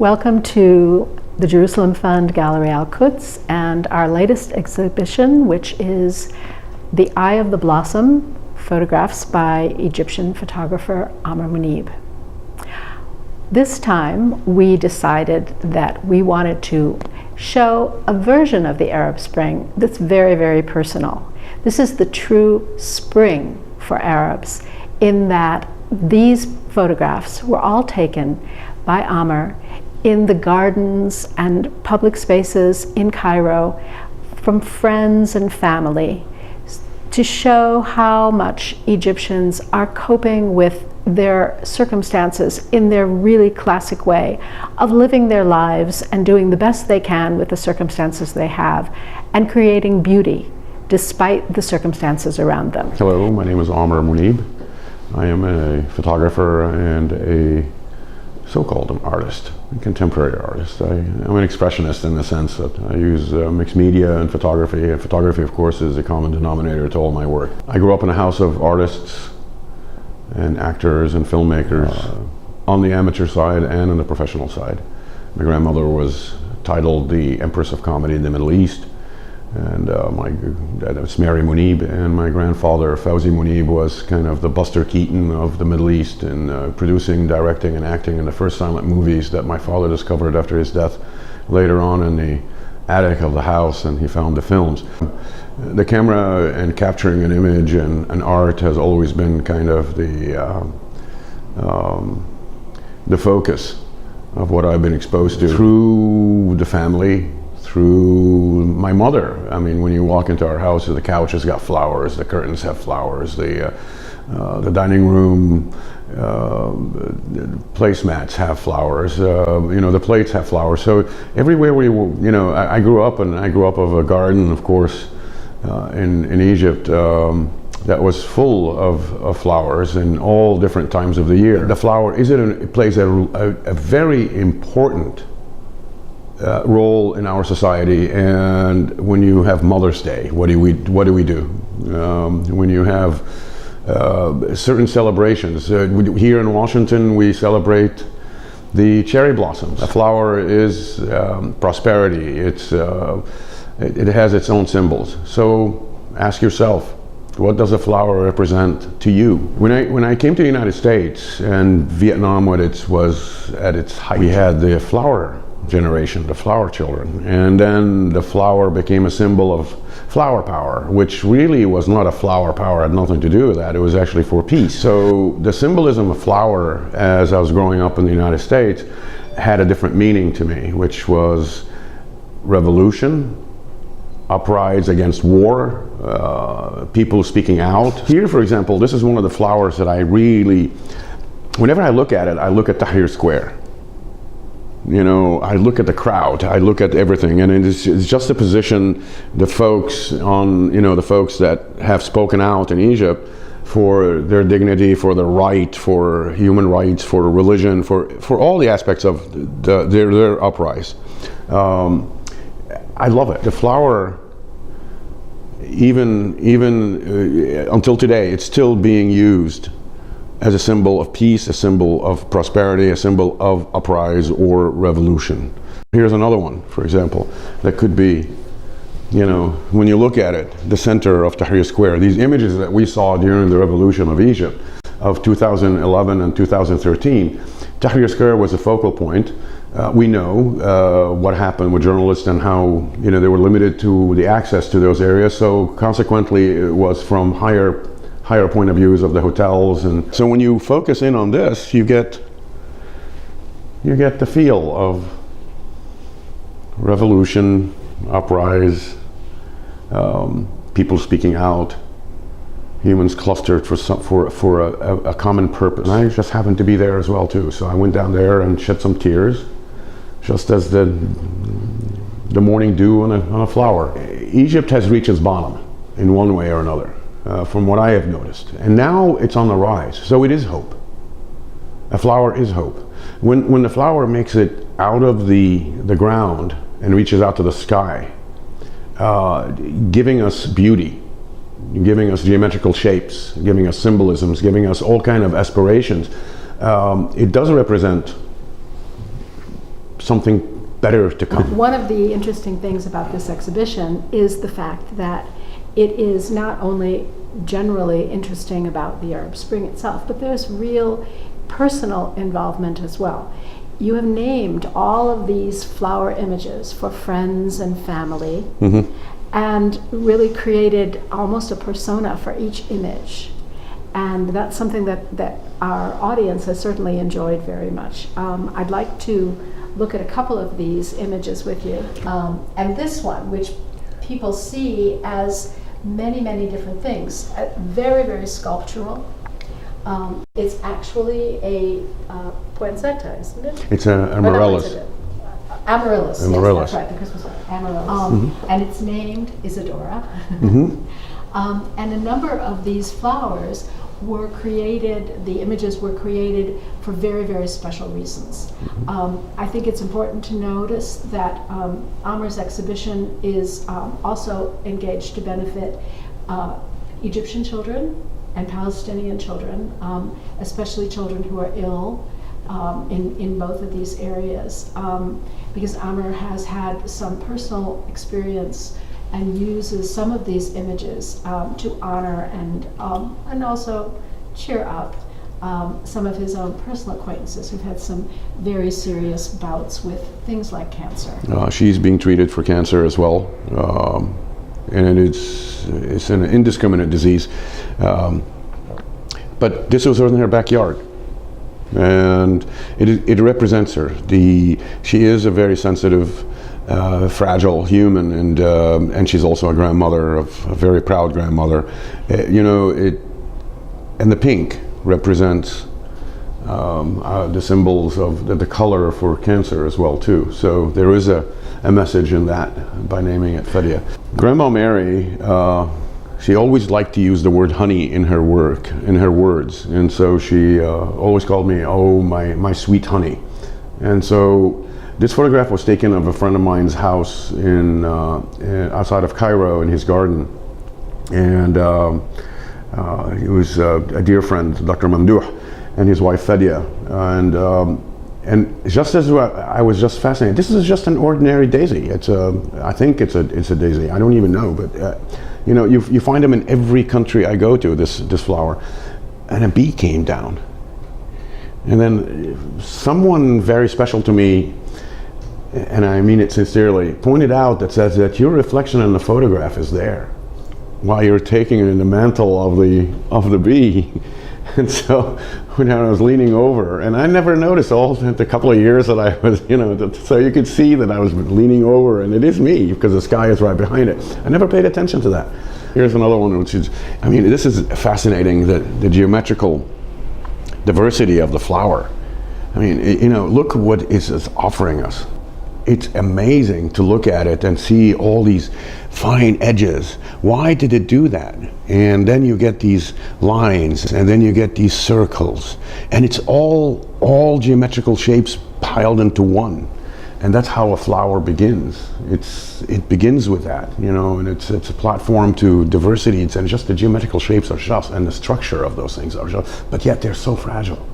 Welcome to the Jerusalem Fund Gallery al-Quds and our latest exhibition, which is The Eye of the Blossom, photographs by Egyptian photographer Amr Mounib. This time we decided that we wanted to show a version of the Arab Spring that's very, very personal. This is the true spring for Arabs, in that these photographs were all taken by Amr in the gardens and public spaces in Cairo from friends and family, to show how much Egyptians are coping with their circumstances in their really classic way of living their lives and doing the best they can with the circumstances they have and creating beauty despite the circumstances around them. Hello, my name is Amr Mounib. I am a photographer and a so-called artist, a contemporary artist. I'm an expressionist in the sense that I use mixed media and photography. And photography, of course, is a common denominator to all my work. I grew up in a house of artists and actors and filmmakers on the amateur side and on the professional side. My grandmother was titled the Empress of Comedy in the Middle East, and that's Mary Mounib, and my grandfather Fawzi Mounib was kind of the Buster Keaton of the Middle East in producing, directing, and acting in the first silent movies that my father discovered after his death later on in the attic of the house, and he found the films. The camera and capturing an image and an art has always been kind of the focus of what I've been exposed to through the family, through my mother. I mean, when you walk into our house, the couch has got flowers, the curtains have flowers, the dining room placemats have flowers, the plates have flowers. So everywhere I grew up of a garden, of course, in Egypt that was full of flowers in all different times of the year. The flower plays a very important role in our society. And when you have Mother's Day, what do we do? When you have certain celebrations, here in Washington we celebrate the cherry blossoms. A flower is prosperity. It has its own symbols. So ask yourself, what does a flower represent to you? When I came to the United States and Vietnam, when it was at its height, we had the flower generation, the flower children, and then the flower became a symbol of flower power, which really was not a flower power, had nothing to do with that. It was actually for peace. So the symbolism of flower, as I was growing up in the United States, had a different meaning to me, which was revolution, uprise against war, people speaking out. Here, for example, this is one of the flowers that I really, whenever I look at it, I look at Tahrir Square. I look at the crowd, I look at everything, and it's just a position the folks that have spoken out in Egypt for their dignity, for their right, for human rights, for religion, for all the aspects of their uprise. I love it. The flower, even until today, it's still being used as a symbol of peace, a symbol of prosperity, a symbol of uprise or revolution. Here's another one, for example, that could be, when you look at it, the center of Tahrir Square. These images that we saw during the revolution of Egypt of 2011 and 2013, Tahrir Square was a focal point. We know what happened with journalists and how they were limited to the access to those areas, so consequently it was from higher point of views of the hotels. And so when you focus in on this, you get the feel of revolution, uprise, people speaking out, humans clustered for a common purpose. And I just happened to be there as well too, so I went down there and shed some tears, just as the morning dew on a flower. Egypt has reached its bottom in one way or another. From what I have noticed, and now it's on the rise, so it is hope. A flower is hope. When the flower makes it out of the ground and reaches out to the sky, giving us beauty, giving us geometrical shapes, giving us symbolisms, giving us all kind of aspirations, it does represent something better to come. One of the interesting things about this exhibition is the fact that it is not only generally interesting about the Arab Spring itself, but there's real personal involvement as well. You have named all of these flower images for friends and family, and really created almost a persona for each image. And that's something that our audience has certainly enjoyed very much. I'd like to look at a couple of these images with you. And this one, which people see as many, many different things, very, very sculptural. It's actually a poinsettia, isn't it? It's an amaryllis. Amaryllis. Amaryllis. Yes, that's right, the Christmas one. Amaryllis. And it's named Isadora. And a number of these flowers were created, the images were created for very, very special reasons. I think it's important to notice that Amr's exhibition is also engaged to benefit Egyptian children and Palestinian children, especially children who are ill in both of these areas, because Amr has had some personal experience and uses some of these images to honor and also cheer up some of his own personal acquaintances who've had some very serious bouts with things like cancer. She's being treated for cancer as well, and it's an indiscriminate disease. But this was in her backyard, and it represents her. She is a very sensitive, fragile human, and she's also a grandmother, a very proud grandmother. And the pink represents the symbols of the color for cancer as well too. So there is a message in that by naming it Fadia. Grandma Mary, she always liked to use the word honey in her work, in her words, and so she always called me, oh, my sweet honey. And so this photograph was taken of a friend of mine's house outside of Cairo in his garden, and he was a dear friend, Dr. Mamdouh, and his wife Fadia, and just as I was just fascinated. This is just an ordinary daisy. I think it's a daisy. I don't even know, but you find them in every country I go to. This flower, and a bee came down, and then someone very special to me, and I mean it sincerely, pointed out that says that your reflection in the photograph is there, while you're taking it in the mantle of the bee. And so when I was leaning over, and I never noticed all the couple of years that I was, so you could see that I was leaning over, and it is me because the sky is right behind it. I never paid attention to that. Here's another one, which is, this is fascinating, the geometrical diversity of the flower. Look what it's offering us. It's amazing to look at it and see all these fine edges. Why did it do that? And then you get these lines, and then you get these circles, and it's all geometrical shapes piled into one. And that's how a flower begins. It begins with that, and it's a platform to diversity. And just the geometrical shapes are just, and the structure of those things are just, but yet they're so fragile.